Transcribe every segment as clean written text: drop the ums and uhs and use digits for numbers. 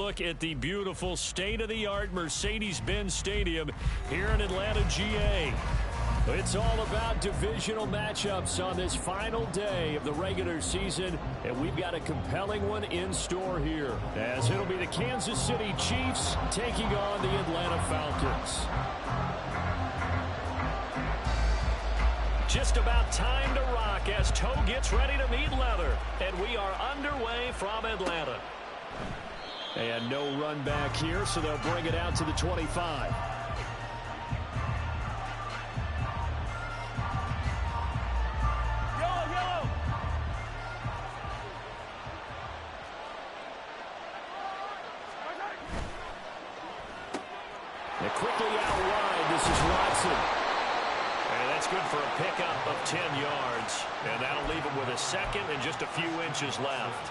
look at the beautiful state-of-the-art Mercedes-Benz Stadium here in Atlanta, GA. It's all about divisional matchups on this final day of the regular season, and we've got a compelling one in store here, as it'll be the Kansas City Chiefs taking on the Atlanta Falcons. Just about time to rock as toe gets ready to meet leather, and we are underway from Atlanta. And no run back here, so they'll bring it out to the 25. And quickly out wide, this is Watson. And that's good for a pickup of 10 yards. And that'll leave him with a second and just a few inches left.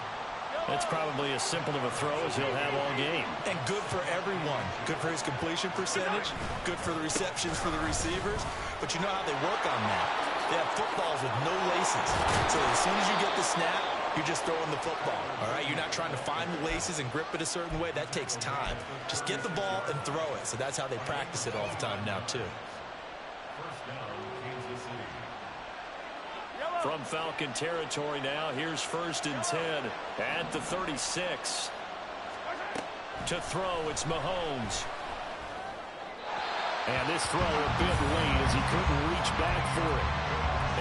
That's probably as simple of a throw as he'll have all game. And good for everyone. Good for his completion percentage. Good for the receptions for the receivers. But you know how they work on that. They have footballs with no laces. So as soon as you get the snap, you're just throwing the football. All right, you're not trying to find the laces and grip it a certain way. That takes time. Just get the ball and throw it. So that's how they practice it all the time now, too. From Falcon territory now, here's 1st and 10 at the 36. To throw, it's Mahomes. And this throw a bit late as he couldn't reach back for it.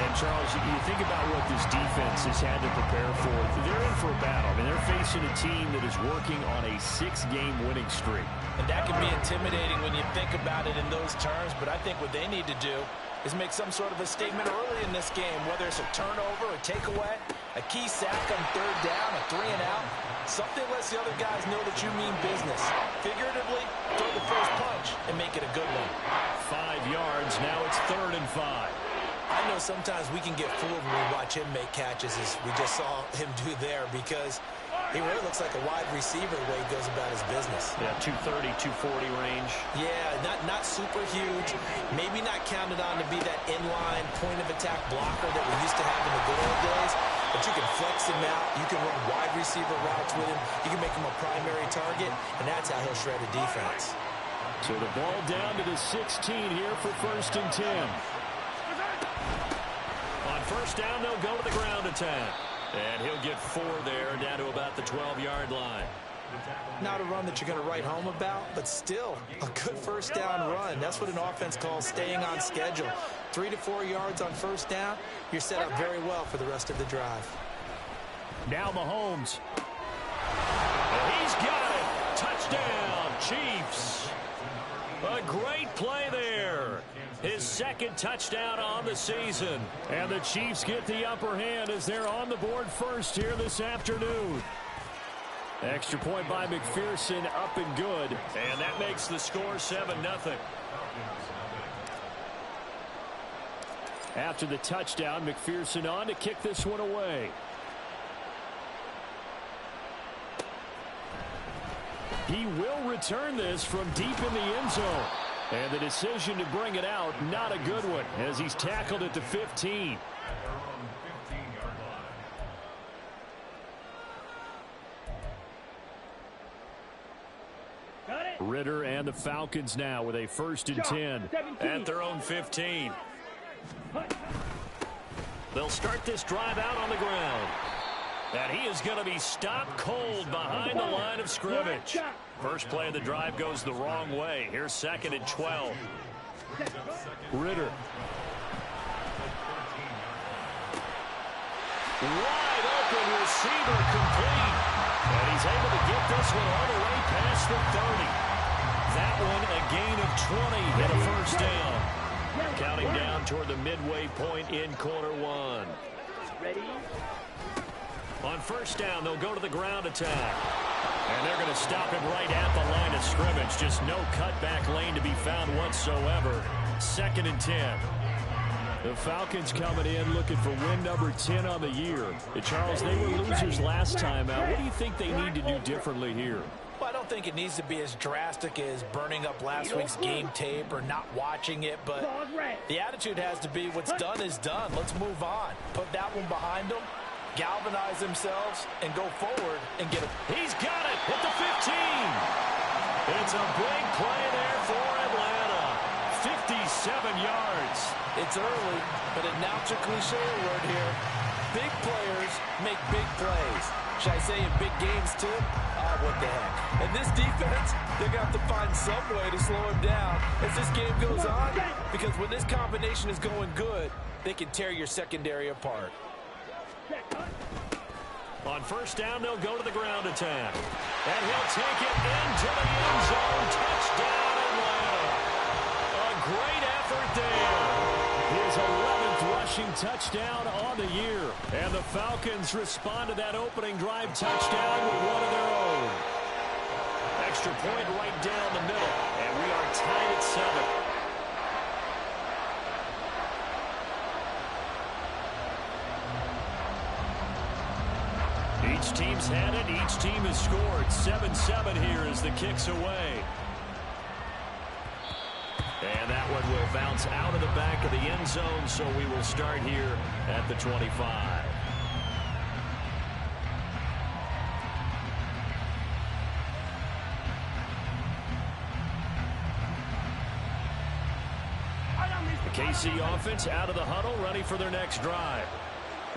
And, Charles, you think about what this defense has had to prepare for. They're in for a battle. I mean, they're facing a team that is working on a 6-game winning streak. And that can be intimidating when you think about it in those terms, but I think what they need to do is make some sort of a statement early in this game, whether it's a turnover, a takeaway, a key sack on 3rd down, a 3-and-out. Something lets the other guys know that you mean business. Figuratively, throw the first punch and make it a good one. 5 yards, now it's 3rd and 5. I know sometimes we can get fooled when we watch him make catches, as we just saw him do there, because he really looks like a wide receiver the way he goes about his business. Yeah, 230, 240 range. Yeah, not super huge. Maybe not counted on to be that inline point-of-attack blocker that we used to have in the good old days. But you can flex him out. You can run wide receiver routes with him. You can make him a primary target, and that's how he'll shred a defense. So the ball down to the 16 here for 1st and 10. On 1st down, they'll go to the ground attack. And he'll get 4 there, down to about the 12-yard line. Not a run that you're going to write home about, but still a good 1st down run. That's what an offense calls staying on schedule. 3 to 4 yards on 1st down, you're set up very well for the rest of the drive. Now Mahomes. And he's got it. Touchdown, Chiefs. A great play there. His 2nd touchdown on the season. And the Chiefs get the upper hand as they're on the board first here this afternoon. Extra point by McPherson, up and good. And that makes the score 7-0. After the touchdown, McPherson on to kick this one away. He will return this from deep in the end zone. And the decision to bring it out, not a good one, as he's tackled at the 15. Ritter and the Falcons now with a 1st and 10 at their own 15. They'll start this drive out on the ground. And he is going to be stopped cold behind the line of scrimmage. First play of the drive goes the wrong way. Here's 2nd and 12. Ritter. Wide open receiver complete. And he's able to get this one all the way past the 30. That one a gain of 20 and a 1st down. Counting down toward the midway point in quarter 1. Ready? On 1st down, they'll go to the ground attack. And they're going to stop him right at the line of scrimmage. Just no cutback lane to be found whatsoever. 2nd and 10. The Falcons coming in looking for win number 10 on the year. Charles, they were losers last time out. What do you think they need to do differently here? Well, I don't think it needs to be as drastic as burning up last week's game tape or not watching it, but the attitude has to be what's done is done. Let's move on. Put that one behind them. Galvanize themselves and go forward and get it. He's got it at the 15. It's a big play there for Atlanta. 57 yards. It's early, but it now a cliche word here. Big players make big plays. Should I say in big games, too? Oh, what the heck. And this defense, they're going to have to find some way to slow him down as this game goes on, because when this combination is going good, they can tear your secondary apart. On first down, they'll go to the ground attack. And he'll take it into the end zone. Touchdown, Atlanta. A great effort there. His 11th rushing touchdown on the year. And the Falcons respond to that opening drive touchdown with one of their own. Extra point right down the middle. And we are tied at 7. Each team's had it. Each team has scored. 7-7 here as the kick's away. And that one will bounce out of the back of the end zone, so we will start here at the 25. The KC offense out of the huddle, ready for their next drive.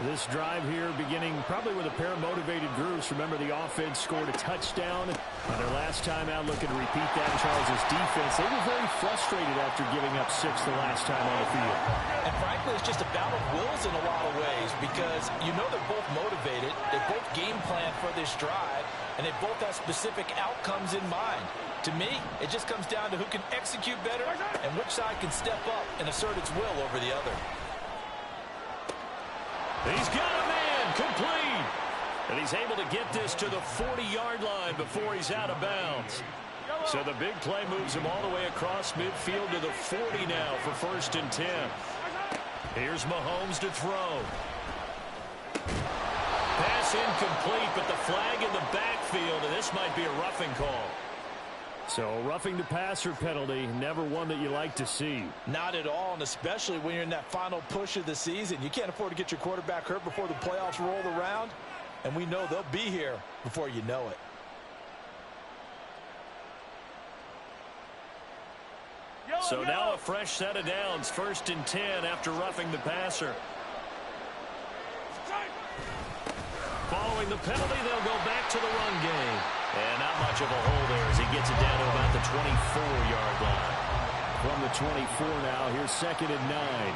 This drive here beginning probably with a pair of motivated groups. Remember, the offense scored a touchdown on their last time out, looking to repeat that. Charles' defense, they were very frustrated after giving up 6 the last time on the field. And frankly, it's just a battle of wills in a lot of ways, because you know they're both motivated. They both game plan for this drive, and they both have specific outcomes in mind. To me, it just comes down to who can execute better and which side can step up and assert its will over the other. He's got a man, complete. And he's able to get this to the 40-yard line before he's out of bounds. So the big play moves him all the way across midfield to the 40 now for 1st and 10. Here's Mahomes to throw. Pass incomplete, but the flag in the backfield, and this might be a roughing call. So roughing the passer penalty, never one that you like to see. Not at all, and especially when you're in that final push of the season. You can't afford to get your quarterback hurt before the playoffs roll around, and we know they'll be here before you know it. So now a fresh set of downs, 1st and 10 after roughing the passer. Following the penalty, they'll go back to the run game. And not much of a hole there as he gets it down to about the 24-yard line. From the 24 now, here's 2nd and 9.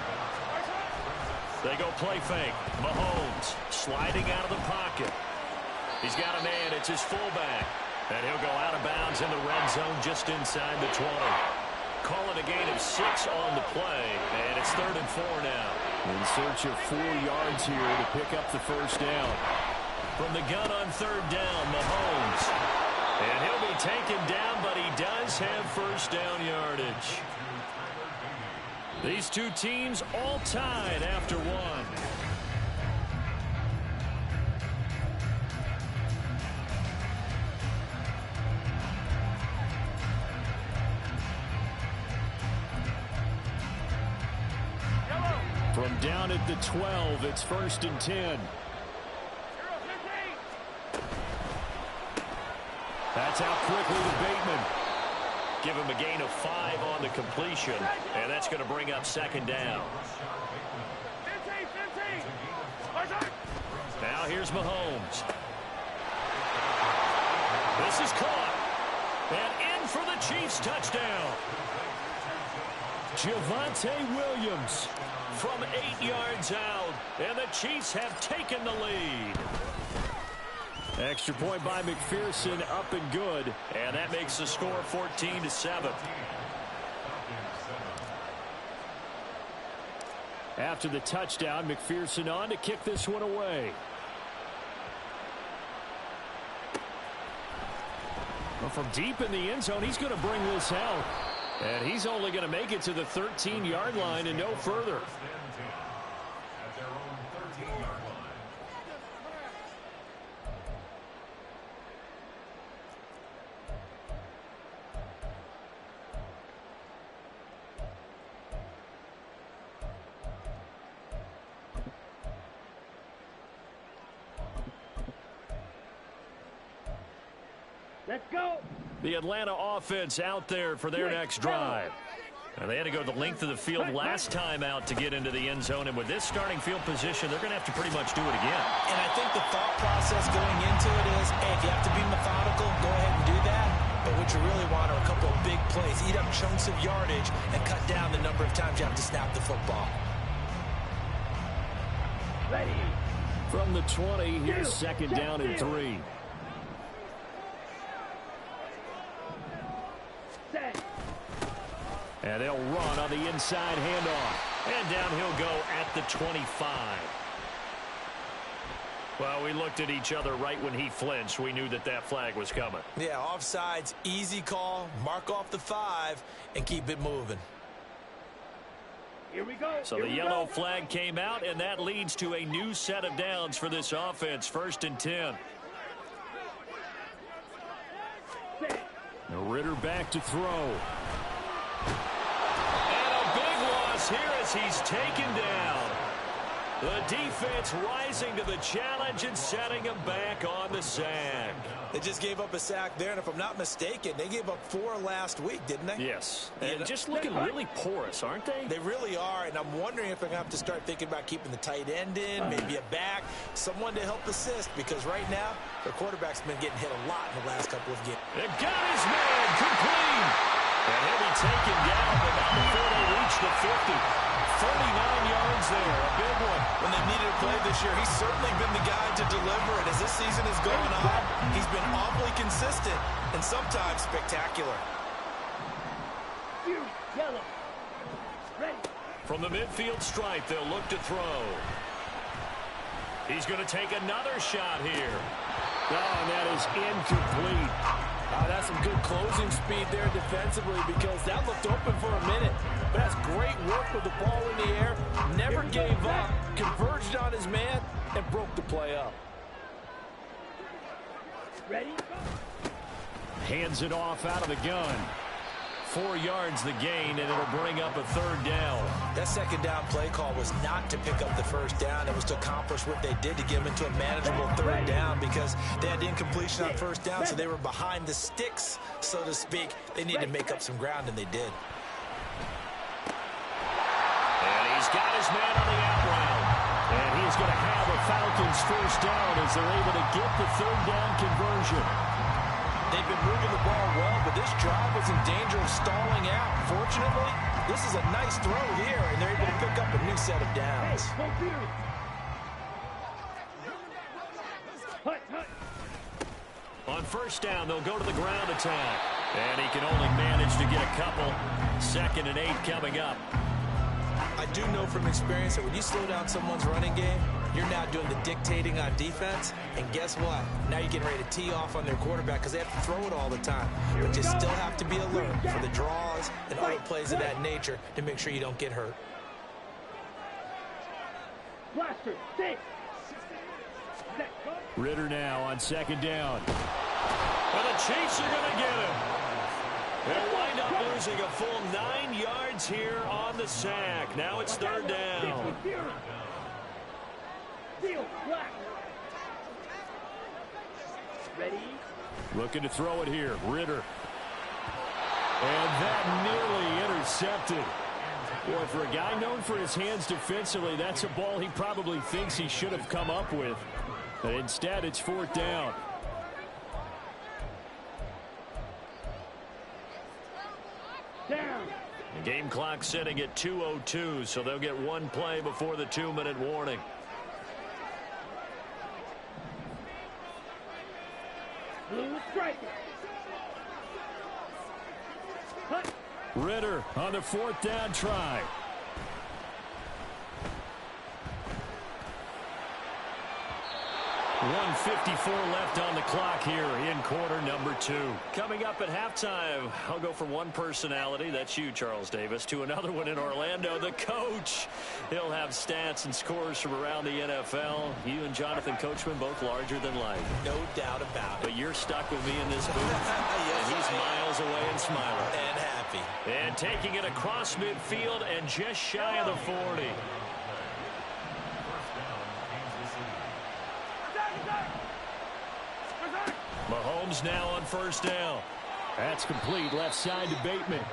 They go play fake. Mahomes sliding out of the pocket. He's got a man. It's his fullback. And he'll go out of bounds in the red zone just inside the 20. Call it a gain of 6 on the play. And it's 3rd and 4 now. In search of 4 yards here to pick up the first down. From the gun on 3rd down, Mahomes. And he'll be taken down, but he does have first down yardage. These two teams all tied after one. From down at the 12, it's 1st and 10. That's out quickly to Bateman. Give him a gain of 5 on the completion, and that's going to bring up 2nd down. Now here's Mahomes. This is caught. And in for the Chiefs touchdown. Javonte Williams from 8 yards out, and the Chiefs have taken the lead. Extra point by McPherson, up and good, and that makes the score 14-7. After the touchdown, McPherson on to kick this one away. Well, from deep in the end zone, he's going to bring this out. And he's only going to make it to the 13-yard line and no further. Let's go. The Atlanta offense out there for their next drive. Now, they had to go the length of the field last time out to get into the end zone, and with this starting field position, they're going to have to pretty much do it again. And I think the thought process going into it is, hey, if you have to be methodical, go ahead and do that. But what you really want are a couple of big plays, eat up chunks of yardage, and cut down the number of times you have to snap the football. Ready. From the 20, here's second down and 3. And they'll run on the inside handoff. And down he'll go at the 25. Well, we looked at each other right when he flinched. We knew that that flag was coming. Yeah, offsides, easy call, mark off the 5, and keep it moving. Here we go. So the yellow flag came out, and that leads to a new set of downs for this offense. 1st and 10. Now Ritter back to throw. And a big loss here as he's taken down. The defense rising to the challenge and setting him back on the sack. They just gave up a sack there, and if I'm not mistaken, they gave up 4 last week, didn't they? Yes. And just looking really porous, aren't they? They really are, and I'm wondering if I'm going to have to start thinking about keeping the tight end in, maybe a back, someone to help assist, because right now, their quarterback's been getting hit a lot in the last couple of games. They got his man complete. And he'll be taken down, but not before they reach the 50. 39 yards there, a big one. When they needed a play this year, he's certainly been the guy to deliver it. As this season has gone on, he's been awfully consistent and sometimes spectacular. From the midfield stripe, they'll look to throw. He's going to take another shot here. Oh, and that is incomplete. That's some good closing speed there defensively, because that looked open for a minute. But that's great work with the ball in the air. Never gave up, converged on his man, and broke the play up. Ready? Hands it off out of the gun. 4 yards the gain, and it'll bring up a 3rd down. That second down play call was not to pick up the 1st down. It was to accomplish what they did to get them into a manageable 3rd down, because they had incompletion on 1st down, so they were behind the sticks, so to speak. They needed to make up some ground, and they did. And he's got his man on the out route. And he's going to have a Falcons 1st down as they're able to get the 3rd down conversion. They've been moving the ball well, but this drive was in danger of stalling out. Fortunately, this is a nice throw here, and they're able to pick up a new set of downs. On 1st down, they'll go to the ground attack. And he can only manage to get a couple. 2nd and 8 coming up. I do know from experience that when you slow down someone's running game, you're now doing the dictating on defense. And guess what? Now you're getting ready to tee off on their quarterback because they have to throw it all the time. But you still have to be alert for the draws and other plays of that nature to make sure you don't get hurt. Ritter now on 2nd down. Well, the Chiefs are going to get him. They'll wind up losing a full 9 yards here on the sack. Now it's 3rd down. Ready? Looking to throw it here. Ritter. And that nearly intercepted. Boy, for a guy known for his hands defensively, that's a ball he probably thinks he should have come up with. But instead, it's 4th down. Down. The game clock sitting at 2:02, so they'll get 1 play before the 2-minute warning. Blue striker. Ritter on the 4th down try. .154 left on the clock here in quarter number 2. Coming up at halftime, I'll go from one personality, that's you, Charles Davis, to another one in Orlando, the coach. He'll have stats and scores from around the NFL. You and Jonathan Coachman both larger than life. No doubt about it. But you're stuck with me in this booth, yes, and he's miles away and smiling. And happy. And taking it across midfield and just shy of the 40. Mahomes now on 1st down. That's complete left side to Bateman.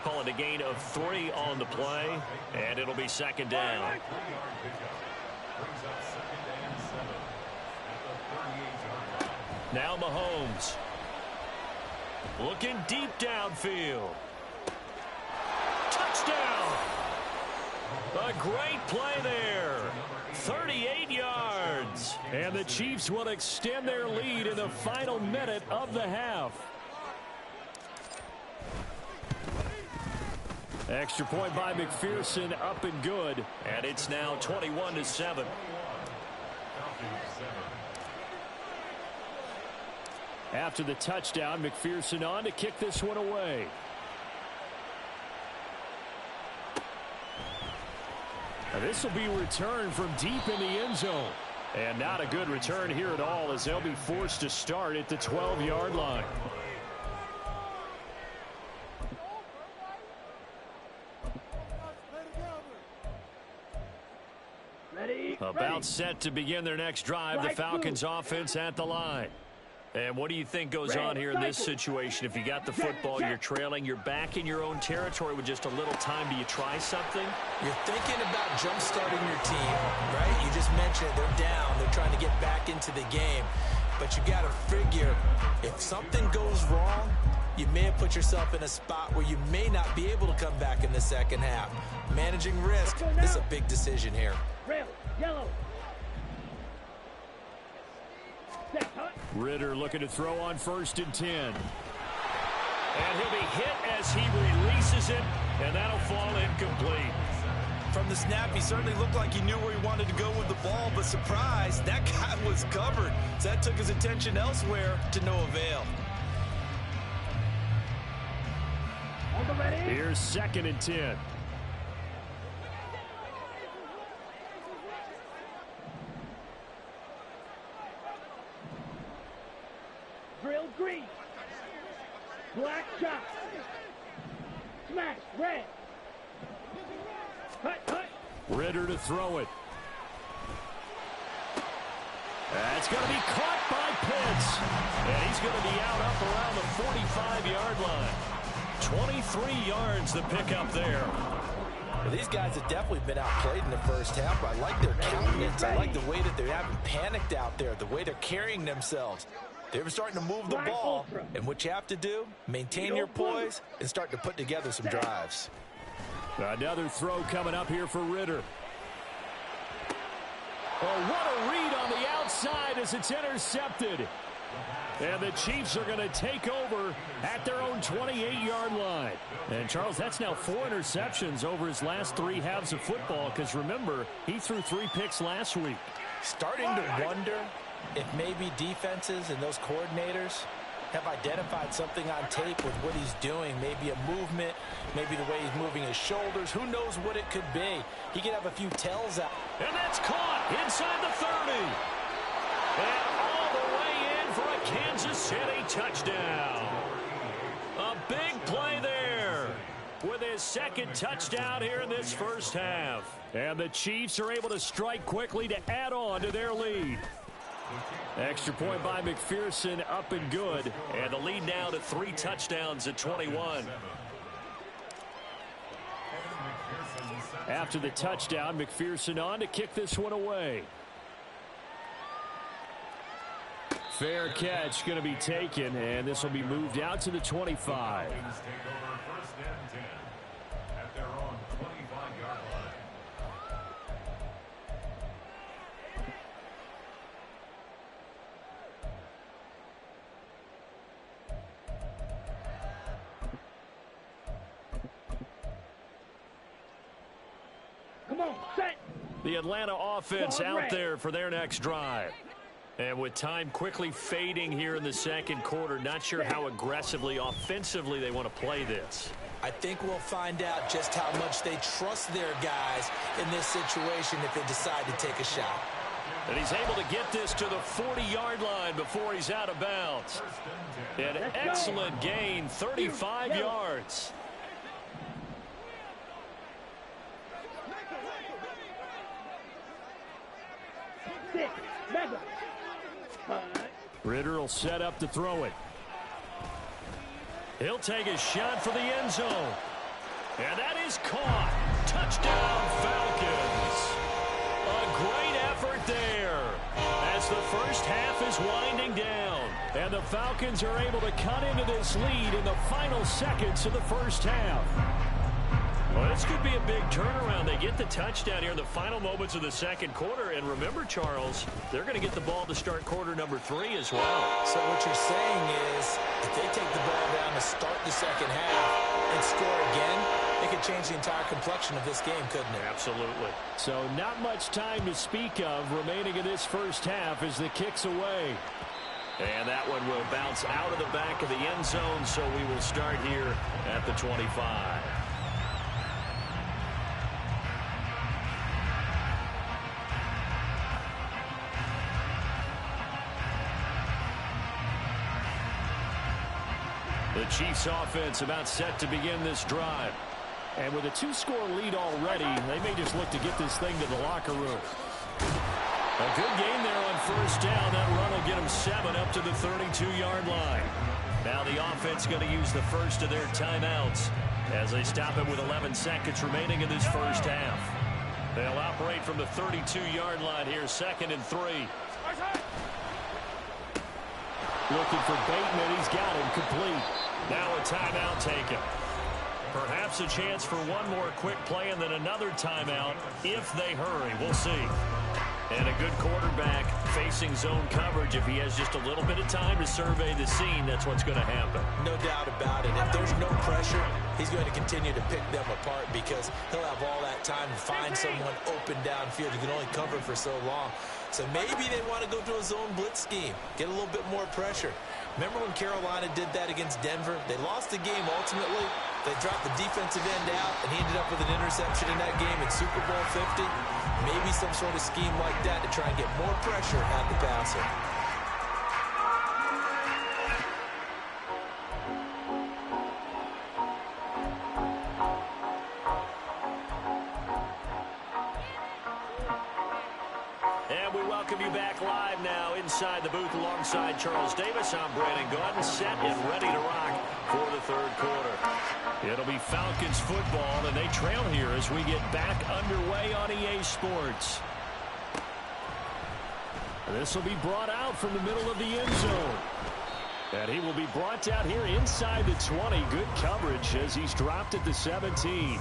Call it a gain of 3 on the play, and it'll be second down. Now Mahomes. Looking deep downfield. Touchdown! A great play there. 38 yards. And the Chiefs will extend their lead in the final minute of the half. Extra point by McPherson, up and good. And it's now 21-7. After the touchdown, McPherson on to kick this one away. Now this will be returned from deep in the end zone. And not a good return here at all, as they'll be forced to start at the 12-yard line. About set to begin their next drive, the Falcons offense at the line. And what do you think goes on here in this situation? If you got the football, you're trailing, you're back in your own territory with just a little time. Do you try something? You're thinking about jump-starting your team, right? You just mentioned they're down. They're trying to get back into the game. But you got to figure, if something goes wrong, you may have put yourself in a spot where you may not be able to come back in the second half. Managing risk is a big decision here. Red, yellow. Ritter looking to throw on 1st and 10. And he'll be hit as he releases it, and that'll fall incomplete. From the snap, he certainly looked like he knew where he wanted to go with the ball, but surprise, that guy was covered. So that took his attention elsewhere to no avail. Here's 2nd and 10. Drill green. Black chop. Smash red. Cut. Ritter to throw it. That's going to be caught by Pitts. And he's going to be out up around the 45-yard line. 23 yards to pick up there. Well, these guys have definitely been outplayed in the first half. I like their countenance. I like the way that they haven't panicked out there, the way they're carrying themselves. They're starting to move the ball, and what you have to do, maintain your poise and start to put together some drives. Another throw coming up here for Ritter. Oh, what a read on the outside as it's intercepted. And the Chiefs are going to take over at their own 28-yard line. And, Charles, that's now 4 interceptions over his last 3 halves of football, because, remember, he threw 3 picks last week. Starting to wonder if maybe defenses and those coordinators have identified something on tape with what he's doing. Maybe a movement, maybe the way he's moving his shoulders. Who knows what it could be? He could have a few tells out. And that's caught inside the 30. And all the way in for a Kansas City touchdown. A big play there with his 2nd touchdown here in this first half. And the Chiefs are able to strike quickly to add on to their lead. Extra point by McPherson, up and good. And the lead now to 3 touchdowns at 21. After the touchdown, McPherson on to kick this one away. Fair catch going to be taken, and this will be moved out to the 25. Come on, set. The Atlanta offense out there for their next drive. And with time quickly fading here in the second quarter, not sure how aggressively, offensively they want to play this. I think we'll find out just how much they trust their guys in this situation if they decide to take a shot. And he's able to get this to the 40-yard line before he's out of bounds. An excellent gain, 35 yards. Ritter will set up to throw it. He'll take a shot for the end zone. And that is caught. Touchdown, Falcons. A great effort there as the first half is winding down. And the Falcons are able to cut into this lead in the final seconds of the first half. Well, this could be a big turnaround. They get the touchdown here in the final moments of the second quarter. And remember, Charles, they're going to get the ball to start quarter number 3 as well. So what you're saying is if they take the ball down to start the second half and score again, it could change the entire complexion of this game, couldn't it? Absolutely. So not much time to speak of remaining in this first half as the kick's away. And that one will bounce out of the back of the end zone, so we will start here at the 25. The Chiefs offense about set to begin this drive. And with a 2-score lead already, they may just look to get this thing to the locker room. A good game there on first down. That run will get them 7 up to the 32-yard line. Now the offense going to use the first of their timeouts as they stop it with 11 seconds remaining in this first half. They'll operate from the 32-yard line here, 2nd and 3. Looking for Bateman. He's got him complete. Now a timeout taken. Perhaps a chance for one more quick play and then another timeout if they hurry. We'll see. And a good quarterback facing zone coverage. If he has just a little bit of time to survey the scene, that's what's going to happen. No doubt about it. If there's no pressure, he's going to continue to pick them apart because he'll have all that time to find someone open downfield. You can only cover for so long. So maybe they want to go to a zone blitz scheme, get a little bit more pressure. Remember when Carolina did that against Denver? They lost the game ultimately. They dropped the defensive end out, and he ended up with an interception in that game in Super Bowl 50. Maybe some sort of scheme like that to try and get more pressure at the passer. And we welcome you back live now inside the booth alongside Charles Davis. I'm Brandon Gaudin, set and ready to rock for the third quarter. It'll be Falcons football, and they trail here as we get back underway on EA Sports. This will be brought out from the middle of the end zone. And he will be brought down here inside the 20. Good coverage as he's dropped at the 17.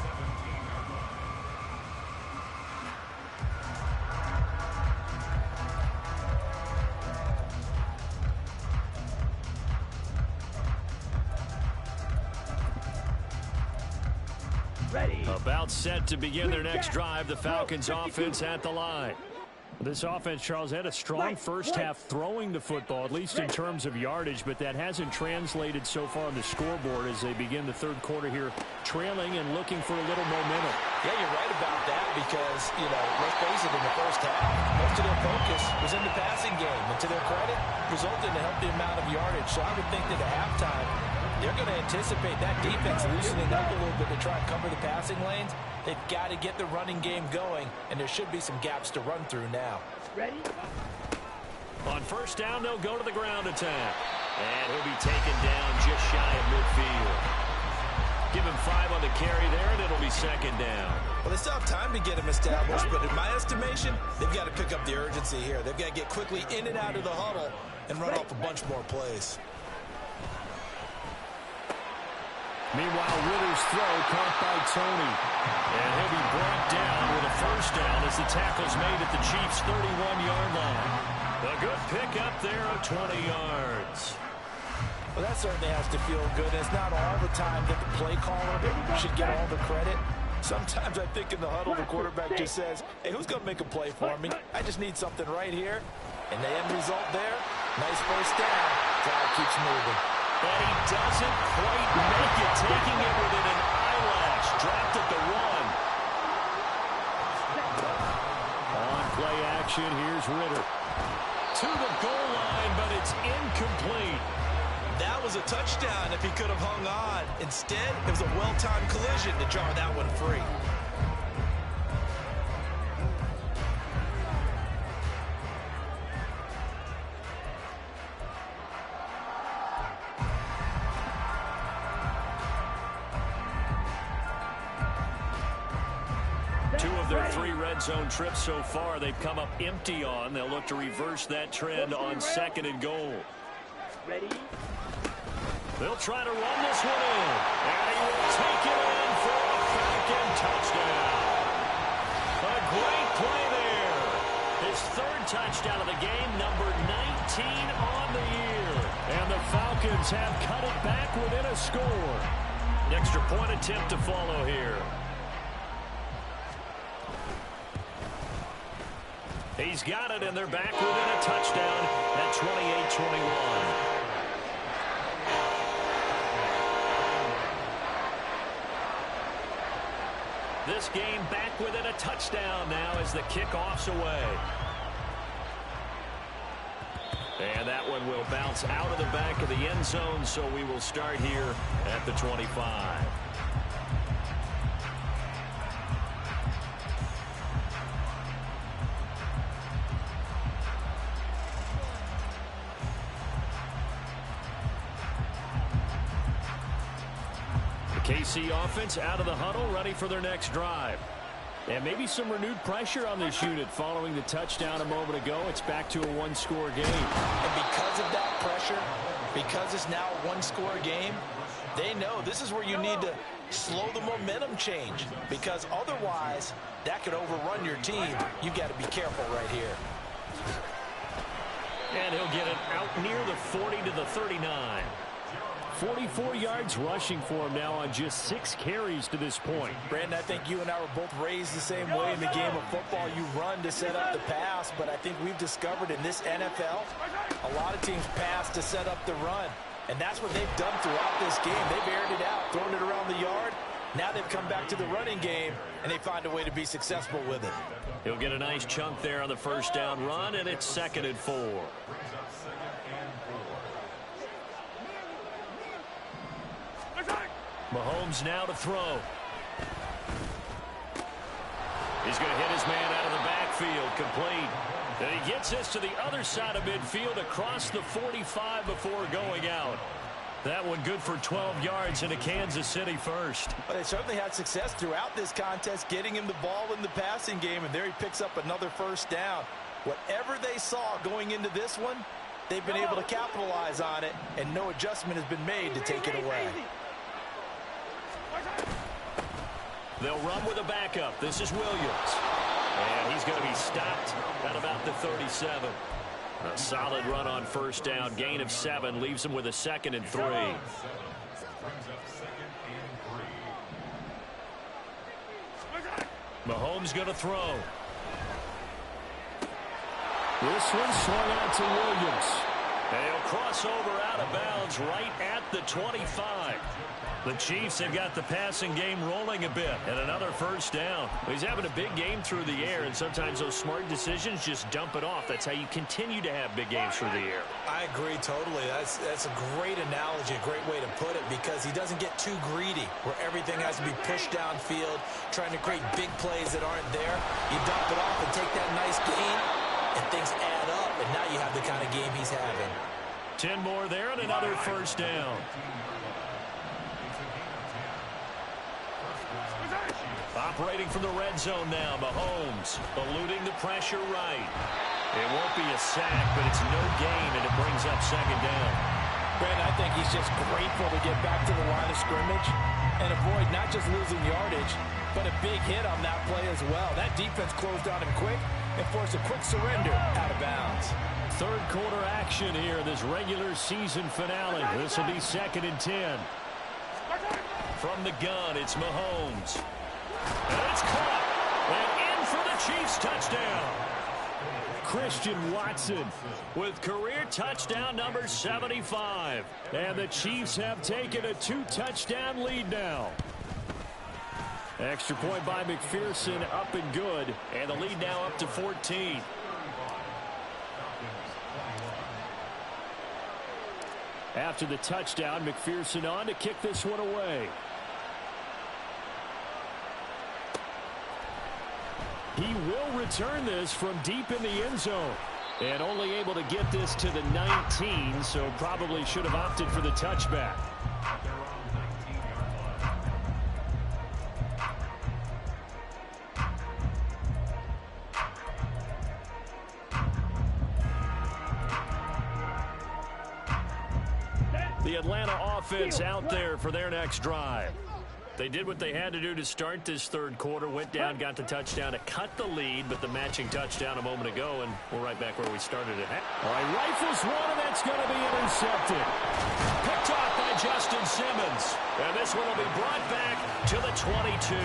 About set to begin their next drive. The Falcons offense at the line. This offense, Charles, had a strong first half throwing the football, at least in terms of yardage, but that hasn't translated so far on the scoreboard as they begin the third quarter here, trailing and looking for a little momentum. Yeah, you're right about that because, let's face it, in the first half, most of their focus was in the passing game. And to their credit, resulted in a healthy amount of yardage. So I would think that at halftime, they're going to anticipate that defense loosening up a little bit to try and cover the passing lanes. They've got to get the running game going, and there should be some gaps to run through now. Ready? On first down, they'll go to the ground attack. And he'll be taken down just shy of midfield. Give him 5 on the carry there, and it'll be 2nd down. Well, they still have time to get him established, but in my estimation, they've got to pick up the urgency here. They've got to get quickly in and out of the huddle and run off a bunch more plays. Meanwhile, Ritter's throw caught by Tony. And he'll be brought down with a first down as the tackle's made at the Chiefs' 31-yard line. A good pickup there of 20 yards. Well, that certainly has to feel good. It's not all the time that the play caller should get all the credit. Sometimes I think in the huddle, the quarterback just says, hey, who's going to make a play for me? I just need something right here. And the end result there, nice first down. Drive keeps moving. And he doesn't quite make it, taking it within an eyelash. Dropped at the 1. On play action, here's Ritter. To the goal line, but it's incomplete. That was a touchdown if he could have hung on. Instead, it was a well-timed collision to jar that one free. red zone trips so far they've come up empty on. They'll look to reverse that trend on 2nd and goal. Ready? They'll try to run this one in. And he will take it in for a Falcon touchdown. A great play there. His 3rd touchdown of the game, number 19 on the year. And the Falcons have cut it back within a score. Extra point attempt to follow here. He's got it, and they're back within a touchdown at 28-21. This game back within a touchdown now as the kickoff's away. And that one will bounce out of the back of the end zone, so we will start here at the 25. The KC offense out of the huddle, ready for their next drive. And maybe some renewed pressure on this unit following the touchdown a moment ago. It's back to a one-score game. And because of that pressure, because it's now a one-score game, they know this is where you need to slow the momentum change, because otherwise that could overrun your team. You got to be careful right here. And he'll get it out near the 40 to the 39. 44 yards rushing for him now on just 6 carries to this point. Brandon, I think you and I were both raised the same way in the game of football. You run to set up the pass, but I think we've discovered in this NFL, a lot of teams pass to set up the run. And that's what they've done throughout this game. They've aired it out, thrown it around the yard. Now they've come back to the running game, and they find a way to be successful with it. He'll get a nice chunk there on the first down run, and it's 2nd and 4. Mahomes now to throw. He's going to hit his man out of the backfield, complete. And he gets this to the other side of midfield across the 45 before going out. That one good for 12 yards into Kansas City first. But they certainly had success throughout this contest, getting him the ball in the passing game, and there he picks up another first down. Whatever they saw going into this one, they've been able to capitalize on it, and no adjustment has been made to take it away. They'll run with a backup. This is Williams. And he's going to be stopped at about the 37. A solid run on first down. Gain of 7 leaves him with a 2nd and 3. Mahomes going to throw. This one swung out to Williams. And he'll cross over out of bounds right at the 25. The Chiefs have got the passing game rolling a bit, and another first down. He's having a big game through the air, and sometimes those smart decisions just dump it off. That's how you continue to have big games through the air. I agree totally. That's a great analogy, a great way to put it, because he doesn't get too greedy where everything has to be pushed downfield, trying to create big plays that aren't there. You dump it off and take that nice gain, and things add up, and now you have the kind of game he's having. 10 more there and another first down. Operating from the red zone now, Mahomes eluding the pressure right. It won't be a sack, but it's no gain, and it brings up 2nd down. Brandon, I think he's just grateful to get back to the line of scrimmage and avoid not just losing yardage, but a big hit on that play as well. That defense closed on him quick and forced a quick surrender out of bounds. 3rd quarter action here, this regular season finale. This will be 2nd and 10. From the gun, it's Mahomes. And it's caught. And in for the Chiefs touchdown. Christian Watson with career touchdown number 75. And the Chiefs have taken a 2-touchdown lead now. Extra point by McPherson, up and good. And the lead now up to 14. After the touchdown, McPherson on to kick this one away. He will return this from deep in the end zone. And only able to get this to the 19, so probably should have opted for the touchback. the Atlanta offense out there for their next drive. They did what they had to do to start this third quarter, went down, got the touchdown to cut the lead, but the matching touchdown a moment ago, and we're right back where we started at. All right, rifles one, and that's going to be intercepted. Picked off by Justin Simmons, and this one will be brought back to the 22.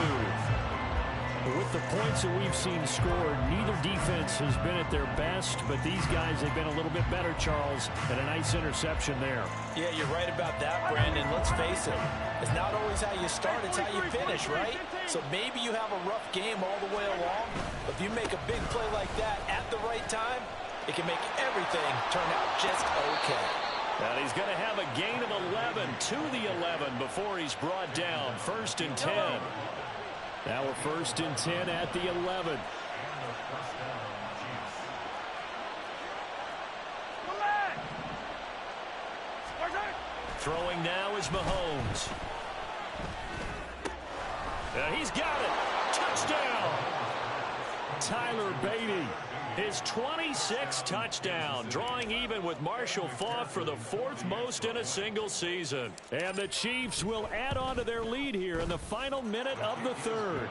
With the points that we've seen scored, neither defense has been at their best, but these guys have been a little bit better, Charles, and a nice interception there. Yeah, you're right about that, Brandon. Let's face it. It's not always how you start, it's how you finish, right? So maybe you have a rough game all the way along, but if you make a big play like that at the right time, it can make everything turn out just okay. And he's going to have a gain of 11 to the 11 before he's brought down. 1st and 10. Now we're 1st and 10 at the 11. Throwing now is Mahomes. And he's got it. Touchdown. Tyler Beatty, his 26th touchdown, drawing even with Marshall Faulk for the 4th most in a single season. And the Chiefs will add on to their lead here in the final minute of the third.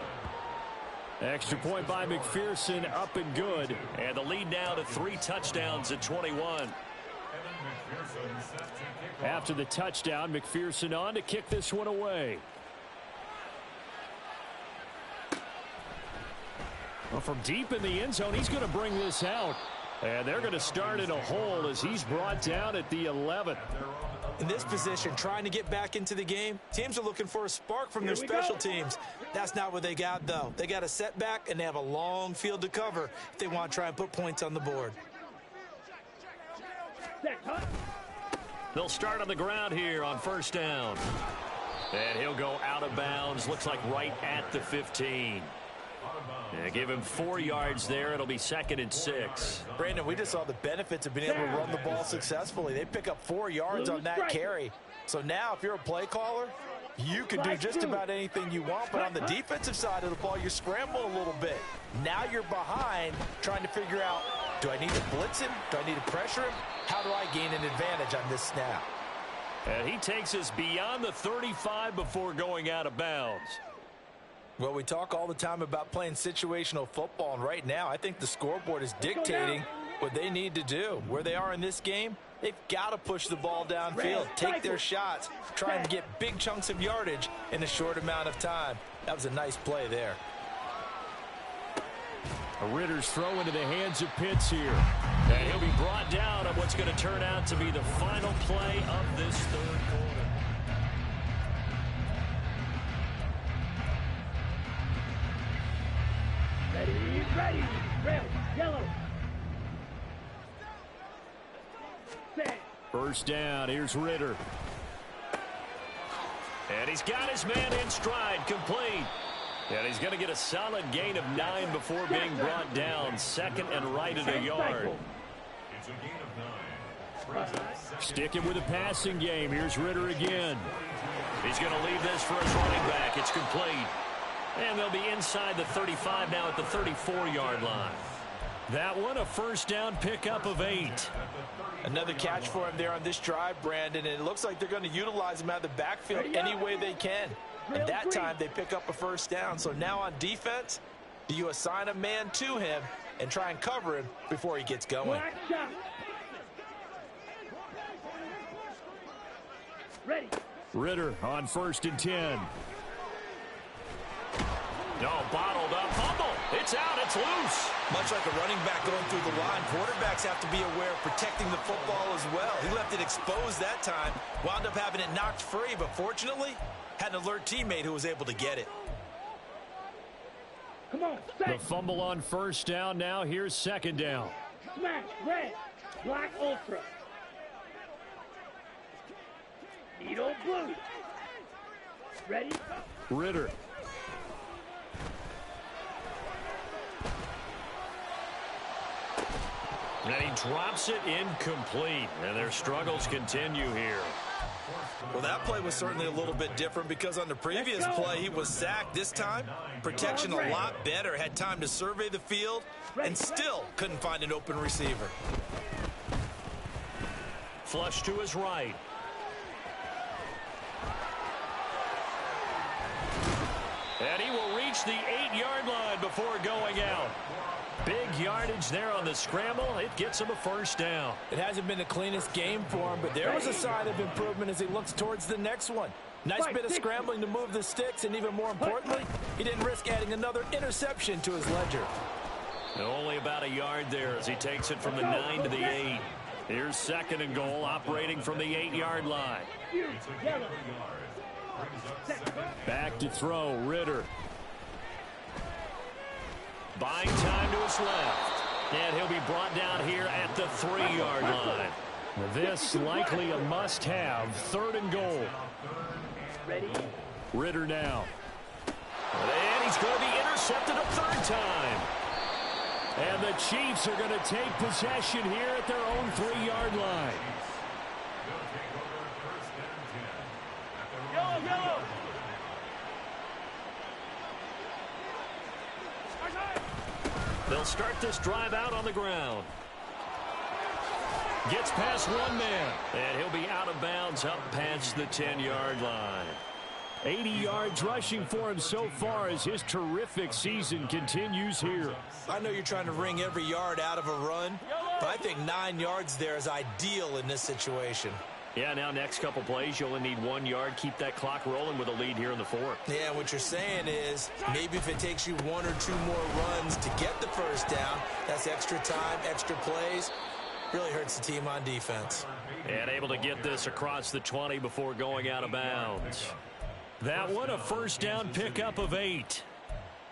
Extra point by McPherson, up and good. And the lead now to 3 touchdowns at 21. After the touchdown, McPherson on to kick this one away. Well, from deep in the end zone, he's going to bring this out. And they're going to start in a hole as he's brought down at the 11. In this position, trying to get back into the game, teams are looking for a spark from their special teams. That's not what they got, though. They got a setback, and they have a long field to cover if they want to try and put points on the board. They'll start on the ground here on 1st down. And he'll go out of bounds, looks like right at the 15. Give him 4 yards there. It'll be 2nd and 6. Brandon, we just saw the benefits of being able to run the ball successfully. They pick up 4 yards on that carry. So now if you're a play caller, you can do just about anything you want. But on the defensive side of the ball, you scramble a little bit. Now you're behind trying to figure out, do I need to blitz him? Do I need to pressure him? How do I gain an advantage on this snap? And he takes us beyond the 35 before going out of bounds. Well, we talk all the time about playing situational football, and right now I think the scoreboard is dictating what they need to do. Where they are in this game, they've got to push the ball downfield, take their shots, try and get big chunks of yardage in a short amount of time. That was a nice play there. Ritter's throw into the hands of Pitts here. And he'll be brought down on what's going to turn out to be the final play of this third quarter. Ready, red, yellow. Set. 1st down, here's Ritter. And he's got his man in stride, complete. And he's going to get a solid gain of 9 before being brought down. 2nd and right at a yard. Sticking with the passing game, here's Ritter again. He's going to leave this for his running back. It's complete. And they'll be inside the 35 now at the 34-yard line. That one, a 1st down pickup of 8. Another catch for him there on this drive, Brandon, and it looks like they're going to utilize him out of the backfield any way they can. And that time they pick up a 1st down. So now on defense, do you assign a man to him and try and cover him before he gets going? Ready. Ritter on 1st and 10. No, bottled up, fumble. It's out, it's loose. Much like a running back going through the line, quarterbacks have to be aware of protecting the football as well. He left it exposed that time, wound up having it knocked free, but fortunately, had an alert teammate who was able to get it. Come on, the fumble on 1st down. Now here's 2nd down. Smash, red, black, ultra. Needle blue. Ready? Ritter. And he drops it incomplete. And their struggles continue here. Well, that play was certainly a little bit different because on the previous play, he was sacked. This time, protection a lot better. Had time to survey the field and still couldn't find an open receiver. Flush to his right. And he will reach the 8-yard line before going out. Big yardage there on the scramble. It gets him a first down. It hasn't been the cleanest game for him, but there was a sign of improvement as he looks towards the next one. Nice bit of scrambling to move the sticks, and even more importantly, he didn't risk adding another interception to his ledger. Only about a yard there as he takes it from the 9 to the 8. Here's 2nd and goal, operating from the 8-yard line. Back to throw, Ritter. Buying time to his left. And he'll be brought down here at the 3-yard line. This likely a must-have. 3rd and goal. Ritter now. And he's going to be intercepted a 3rd time. And the Chiefs are going to take possession here at their own 3-yard line. They'll start this drive out on the ground. Gets past one man, and he'll be out of bounds up past the 10-yard line. 80 yards rushing for him so far as his terrific season continues here. I know you're trying to wring every yard out of a run, but I think 9 yards there is ideal in this situation. Yeah, now next couple plays, you only need 1 yard. Keep that clock rolling with a lead here in the 4th. Yeah, what you're saying is maybe if it takes you 1 or 2 more runs to get the first down, that's extra time, extra plays. Really hurts the team on defense. And able to get this across the 20 before going out of bounds. That one a first down pickup of 8.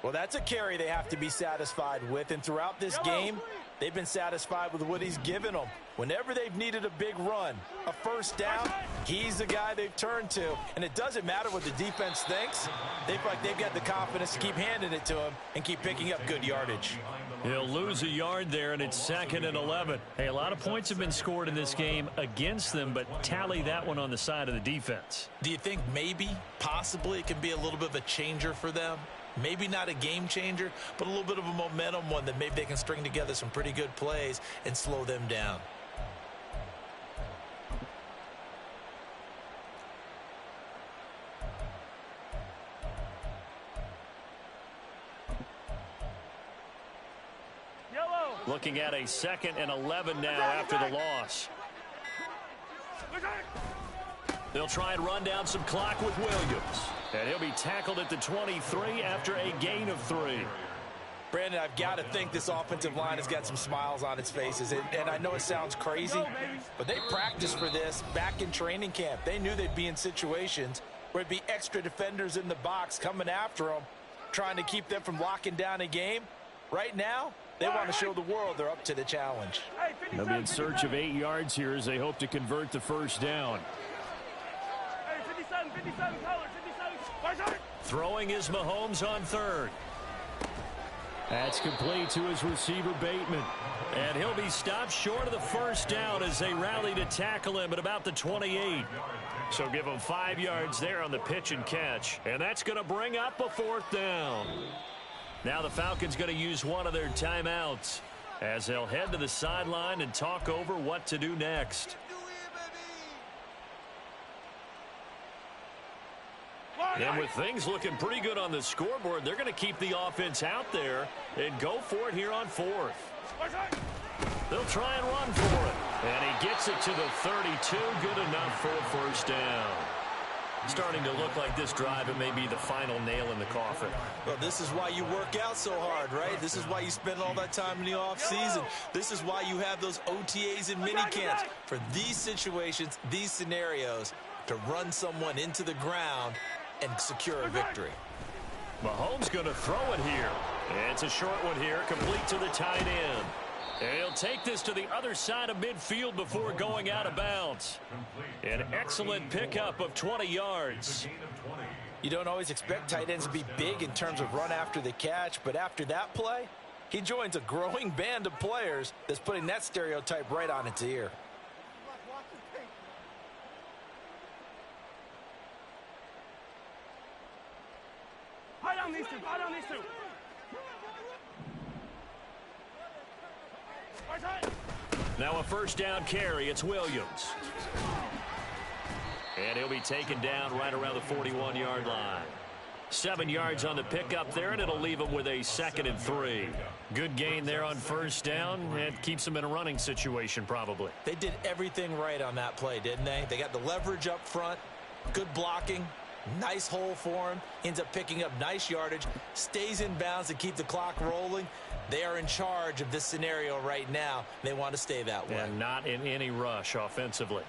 Well, that's a carry they have to be satisfied with, and throughout this game, they've been satisfied with what he's given them. Whenever they've needed a big run, a first down, he's the guy they've turned to. And it doesn't matter what the defense thinks. They feel like they've got the confidence to keep handing it to him and keep picking up good yardage. He'll lose a yard there, and it's 2nd and 11. Hey, a lot of points have been scored in this game against them, but tally that one on the side of the defense. Do you think maybe, possibly, it can be a little bit of a changer for them? Maybe not a game changer, but a little bit of a momentum one that maybe they can string together some pretty good plays and slow them down. Looking at a 2nd and 11 now after the loss. They'll try and run down some clock with Williams. And he'll be tackled at the 23 after a gain of 3. Brandon, I've got to think this offensive line has got some smiles on its faces. And I know it sounds crazy, but they practiced for this back in training camp. They knew they'd be in situations where it'd be extra defenders in the box coming after them, trying to keep them from locking down a game. Right now, they want to show the world they're up to the challenge. They'll be in search of 8 yards here as they hope to convert the first down. Throwing is Mahomes on 3rd. That's complete to his receiver, Bateman. And he'll be stopped short of the first down as they rally to tackle him at about the 28. So give him 5 yards there on the pitch and catch. And that's going to bring up a 4th down. Now the Falcons going to use one of their timeouts as they'll head to the sideline and talk over what to do next. And with things looking pretty good on the scoreboard, they're going to keep the offense out there and go for it here on 4th. They'll try and run for it. And he gets it to the 32. Good enough for a first down. Starting to look like this drive, it may be the final nail in the coffin. Well, this is why you work out so hard, right? This is why you spend all that time in the offseason. This is why you have those OTAs and mini camps. For these situations, these scenarios, to run someone into the ground and secure a victory. Mahomes going to throw it here. It's a short one here, complete to the tight end. And he'll take this to the other side of midfield before going out of bounds. An excellent pickup of 20 yards. You don't always expect tight ends to be big in terms of run after the catch, but after that play, he joins a growing band of players that's putting that stereotype right on its ear. Fight on these two. Fight on these two. Now a first down carry. It's Williams. And he'll be taken down right around the 41-yard line. 7 yards on the pickup there, and it'll leave them with a 2nd and 3. Good gain there on first down. It keeps them in a running situation probably. They did everything right on that play, didn't they? They got the leverage up front, good blocking, nice hole for him, ends up picking up nice yardage, stays in bounds to keep the clock rolling. They are in charge of this scenario right now. They want to stay that way. And not in any rush offensively.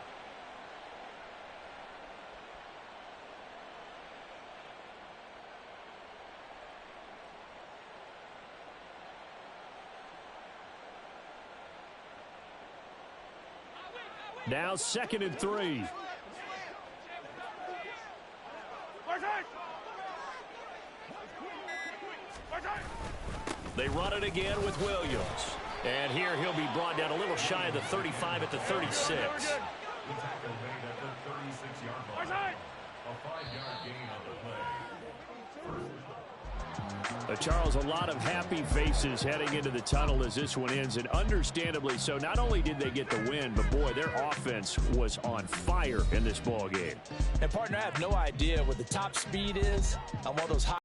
Now 2nd and 3. They run it again with Williams. And here he'll be brought down a little shy of the 35 at the 36. Charles, a lot of happy faces heading into the tunnel as this one ends, and understandably so. Not only did they get the win, but boy, their offense was on fire in this ball game. And partner, I have no idea what the top speed is on one of those high